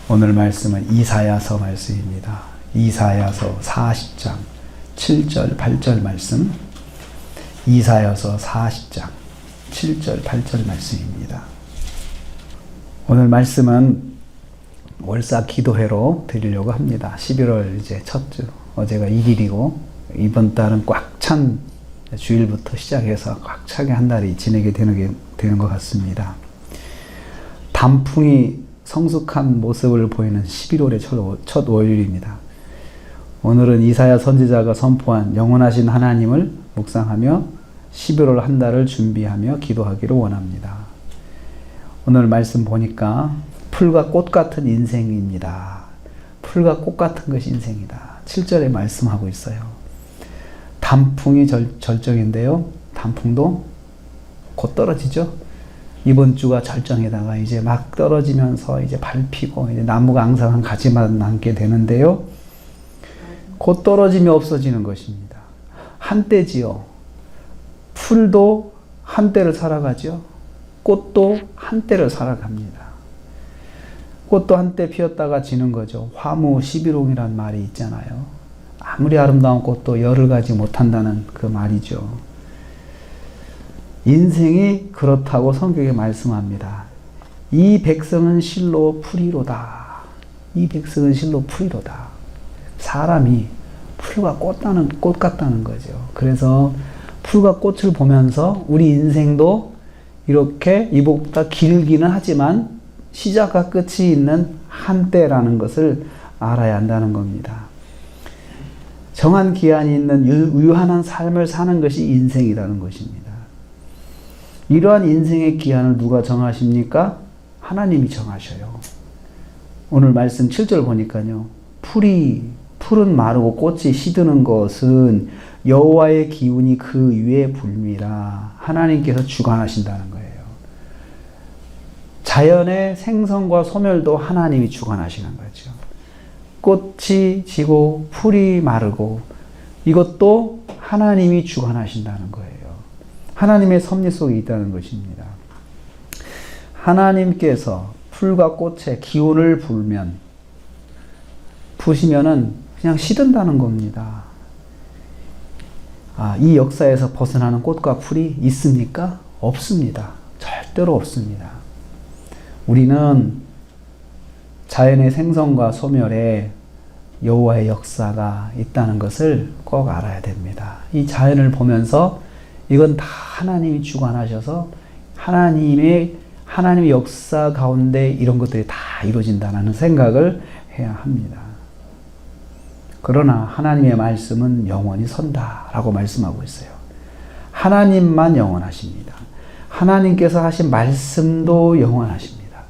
오늘 말씀은 이사야서 말씀입니다. 이사야서 40장 7절 8절 말씀. 이사야서 40장 7절 8절 말씀입니다. 오늘 말씀은 월사 기도회로 드리려고 합니다. 11월 이제 첫 주, 어제가 2일이고 이번 달은 꽉 찬 주일부터 시작해서 꽉 차게 한 달이 지내게 되는 것 같습니다. 단풍이 성숙한 모습을 보이는 11월의 첫 월요일입니다. 오늘은 이사야 선지자가 선포한 영원하신 하나님을 묵상하며 11월 한 달을 준비하며 기도하기를 원합니다. 오늘 말씀 보니까 풀과 꽃 같은 인생입니다. 풀과 꽃 같은 것이 인생이다. 7절에 말씀하고 있어요. 단풍이 절정인데요. 단풍도 곧 떨어지죠. 이번 주가 절정에다가 이제 막 떨어지면서 이제 밟히고 이제 나무가 앙상한 가지만 남게 되는데요. 곧 떨어지며 없어지는 것입니다. 한때지요. 풀도 한때를 살아가죠. 꽃도 한때를 살아갑니다. 꽃도 한때 피었다가 지는 거죠. 화무 11홍이란 말이 있잖아요. 아무리 아름다운 꽃도 열을 가지 못한다는 그 말이죠. 인생이 그렇다고 성경에 말씀합니다. 이 백성은 실로 풀이로다. 이 백성은 실로 풀이로다. 사람이 풀과 꽃 같다는 거죠. 그래서 풀과 꽃을 보면서 우리 인생도 이렇게 이보다 길기는 하지만 시작과 끝이 있는 한때라는 것을 알아야 한다는 겁니다. 정한 기한이 있는 유한한 삶을 사는 것이 인생이라는 것입니다. 이러한 인생의 기한을 누가 정하십니까? 하나님이 정하셔요. 오늘 말씀 7절 보니까요. 풀은 마르고 꽃이 시드는 것은 여호와의 기운이 그 위에 불미라. 하나님께서 주관하신다는 거예요. 자연의 생성과 소멸도 하나님이 주관하시는 거죠. 꽃이 지고 풀이 마르고 이것도 하나님이 주관하신다는 거예요. 하나님의 섭리 속에 있다는 것입니다. 하나님께서 풀과 꽃에 기운을 부시면은 그냥 시든다는 겁니다. 이 역사에서 벗어나는 꽃과 풀이 있습니까? 없습니다. 절대로 없습니다. 우리는 자연의 생성과 소멸에 여호와의 역사가 있다는 것을 꼭 알아야 됩니다. 이 자연을 보면서 이건 다 하나님이 주관하셔서 하나님의 역사 가운데 이런 것들이 다 이루어진다는 생각을 해야 합니다. 그러나 하나님의 말씀은 영원히 선다라고 말씀하고 있어요. 하나님만 영원하십니다. 하나님께서 하신 말씀도 영원하십니다.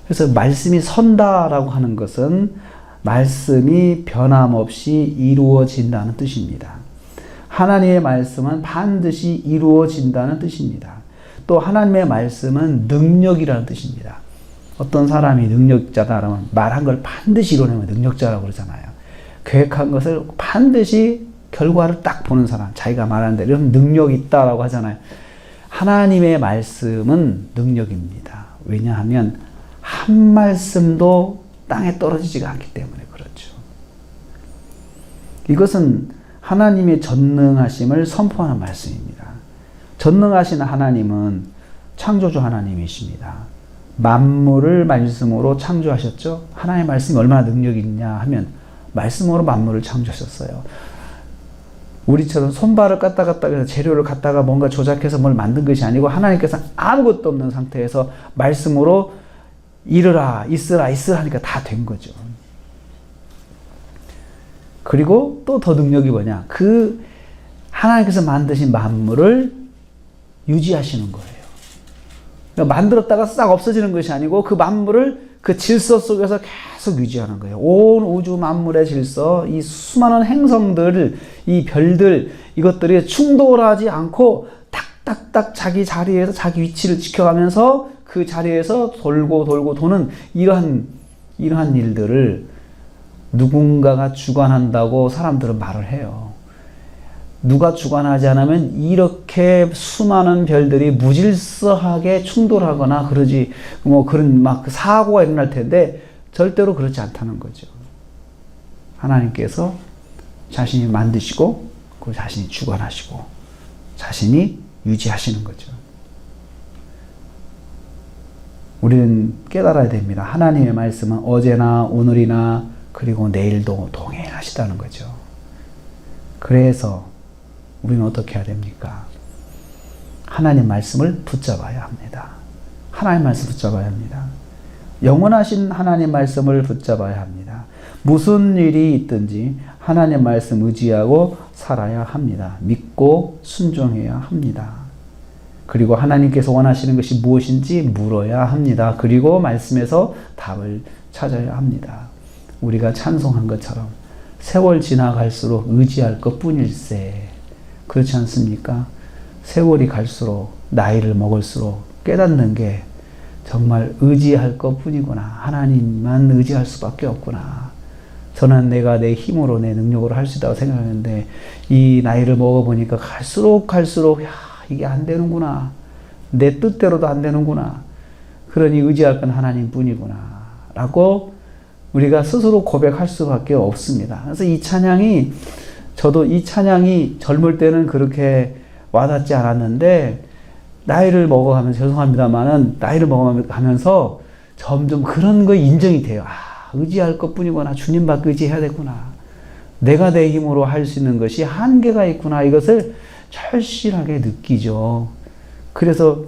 그래서 말씀이 선다라고 하는 것은 말씀이 변함없이 이루어진다는 뜻입니다. 하나님의 말씀은 반드시 이루어진다는 뜻입니다. 또 하나님의 말씀은 능력이라는 뜻입니다. 어떤 사람이 능력자다 그러면 말한 걸 반드시 이뤄내면 능력자라고 그러잖아요. 계획한 것을 반드시 결과를 딱 보는 사람, 자기가 말하는 대로 이런 능력이 있다라고 하잖아요. 하나님의 말씀은 능력입니다. 왜냐하면 한 말씀도 땅에 떨어지지가 않기 때문에 그렇죠. 이것은 하나님의 전능하심을 선포하는 말씀입니다. 전능하신 하나님은 창조주 하나님이십니다. 만물을 말씀으로 창조하셨죠. 하나님의 말씀이 얼마나 능력이 있냐 하면 말씀으로 만물을 창조하셨어요. 우리처럼 손발을 갔다 해서 재료를 갖다가 뭔가 조작해서 뭘 만든 것이 아니고 하나님께서 아무것도 없는 상태에서 말씀으로 이르라 있으라 하니까 다 된 거죠. 그리고 또 더 능력이 뭐냐? 그 하나님께서 만드신 만물을 유지하시는 거예요. 그러니까 만들었다가 싹 없어지는 것이 아니고 그 만물을 그 질서 속에서 계속 유지하는 거예요. 온 우주 만물의 질서, 이 수많은 행성들, 이 별들, 이것들이 충돌하지 않고 딱딱딱 자기 자리에서 자기 위치를 지켜가면서 그 자리에서 돌고 도는 이러한 일들을 누군가가 주관한다고 사람들은 말을 해요. 누가 주관하지 않으면 이렇게 수많은 별들이 무질서하게 충돌하거나 그러지, 그런 막 사고가 일어날 텐데 절대로 그렇지 않다는 거죠. 하나님께서 자신이 만드시고 그 자신이 주관하시고 자신이 유지하시는 거죠. 우리는 깨달아야 됩니다. 하나님의 말씀은 어제나 오늘이나 그리고 내일도 동행하시다는 거죠. 그래서 우리는 어떻게 해야 됩니까? 하나님 말씀을 붙잡아야 합니다. 하나님 말씀 붙잡아야 합니다. 영원하신 하나님 말씀을 붙잡아야 합니다. 무슨 일이 있든지 하나님 말씀 의지하고 살아야 합니다. 믿고 순종해야 합니다. 그리고 하나님께서 원하시는 것이 무엇인지 물어야 합니다. 그리고 말씀에서 답을 찾아야 합니다. 우리가 찬송한 것처럼 세월 지나갈수록 의지할 것뿐일세. 그렇지 않습니까? 세월이 갈수록 나이를 먹을수록 깨닫는 게 정말 의지할 것뿐이구나. 하나님만 의지할 수밖에 없구나. 저는 내가 내 힘으로 내 능력으로 할 수 있다고 생각했는데 이 나이를 먹어보니까 갈수록 야, 이게 안 되는구나. 내 뜻대로도 안 되는구나. 그러니 의지할 건 하나님뿐이구나. 라고 우리가 스스로 고백할 수밖에 없습니다. 그래서 이 찬양이 저도 이 찬양이 젊을 때는 그렇게 와닿지 않았는데 나이를 먹어가면서 죄송합니다만은 나이를 먹어가면서 점점 그런 거 인정이 돼요. 의지할 것뿐이구나. 주님밖에 의지해야 되구나. 내가 내 힘으로 할 수 있는 것이 한계가 있구나. 이것을 절실하게 느끼죠. 그래서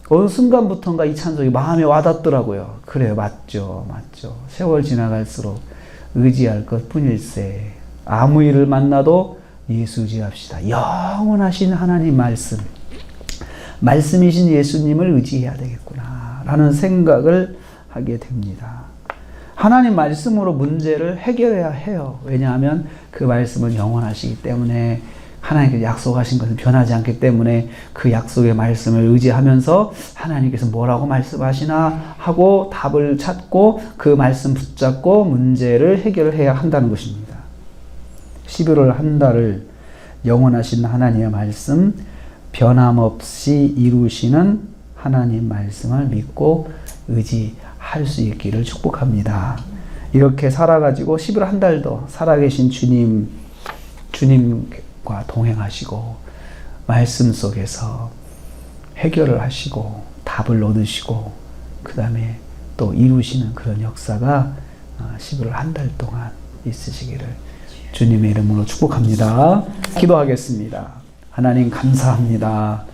어느 순간부터인가 이 찬송이 마음에 와닿더라고요. 그래요. 맞죠. 세월 지나갈수록 의지할 것뿐일세. 아무 일을 만나도 예수 의지합시다. 영원하신 하나님 말씀이신 예수님을 의지해야 되겠구나 라는 생각을 하게 됩니다. 하나님 말씀으로 문제를 해결해야 해요. 왜냐하면 그 말씀은 영원하시기 때문에 하나님께서 약속하신 것은 변하지 않기 때문에 그 약속의 말씀을 의지하면서 하나님께서 뭐라고 말씀하시나 하고 답을 찾고 그 말씀 붙잡고 문제를 해결해야 한다는 것입니다. 11월 한 달을 영원하신 하나님의 말씀, 변함없이 이루시는 하나님 말씀을 믿고 의지할 수 있기를 축복합니다. 이렇게 살아가지고 11월 한 달도 살아계신 주님과 동행하시고 말씀 속에서 해결을 하시고 답을 얻으시고 그 다음에 또 이루시는 그런 역사가 11월 한 달 동안 있으시기를 주님의 이름으로 축복합니다. 기도하겠습니다. 하나님 감사합니다.